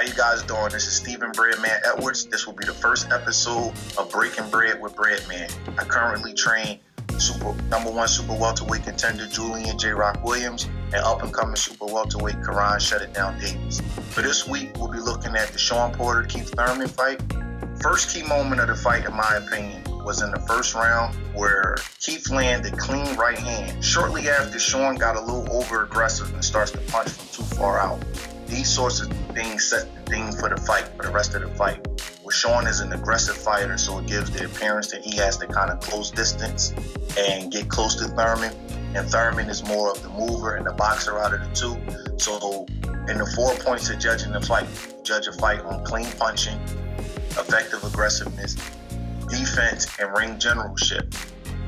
How you guys doing? This is Stephen Breadman Edwards. This will be the first episode of Breaking Bread with Breadman. I currently train number one super welterweight contender Julian JRock Williams and up-and-coming super welterweight Kyrone Davis. For this week, we'll be looking at the Shawn Porter Thurman fight. First key moment of the fight, in my opinion, was in the first round where Keith landed clean right hand. Shortly after, Shawn got a little over-aggressive and starts to punch from too far out. These sorts of things set the thing for the fight, for the rest of the fight. Well, Shawn is an aggressive fighter, so it gives the appearance that he has to kind of close distance and get close to Thurman. And Thurman is more of the mover and the boxer out of the two. So in the 4 points of judging the fight, judge a fight on clean punching, effective aggressiveness, defense, and ring generalship.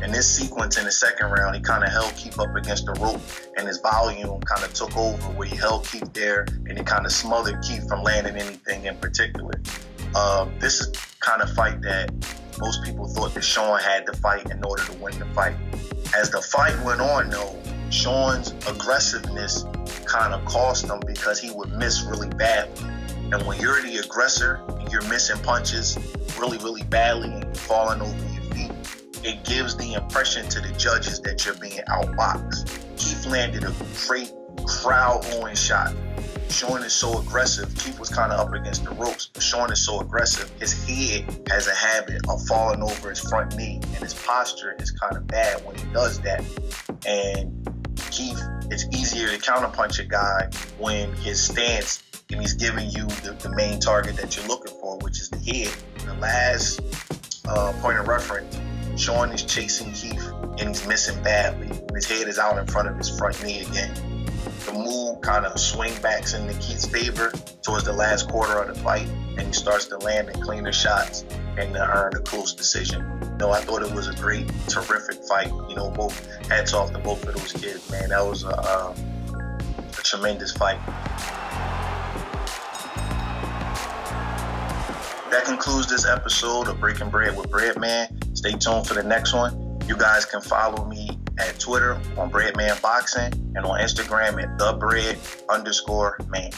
In this sequence in the second round, he kind of held Keith up against the rope, and his volume kind of took over where he held Keith there, and it kind of smothered Keith from landing anything in particular. This is kind of fight that most people thought that Shawn had to fight in order to win the fight. As the fight went on, though, Shawn's aggressiveness kind of cost him because he would miss really badly. And when you're the aggressor and you're missing punches really, really badly and you're falling over your feet, it gives the impression to the judges that you're being outboxed. Keith landed a great crowd-owing shot. Shawn is so aggressive. Keith was kind of up against the ropes, but Shawn is so aggressive. His head has a habit of falling over his front knee, and his posture is kind of bad when he does that. And Keith, it's easier to counterpunch a guy when his stance and he's giving you the main target that you're looking for, which is the head. The last point of reference, Shawn is chasing Keith and he's missing badly. His head is out in front of his front knee again. The move kind of swing backs into Keith's favor towards the last quarter of the fight, and he starts to land in cleaner shots and earn a close decision. I thought it was a great, terrific fight. Both hats off to both of those kids, man. That was a tremendous fight. That concludes this episode of Breaking Bread with Breadman. Stay tuned for the next one. You guys can follow me at Twitter on Breadman Boxing and on Instagram at @thebread_man.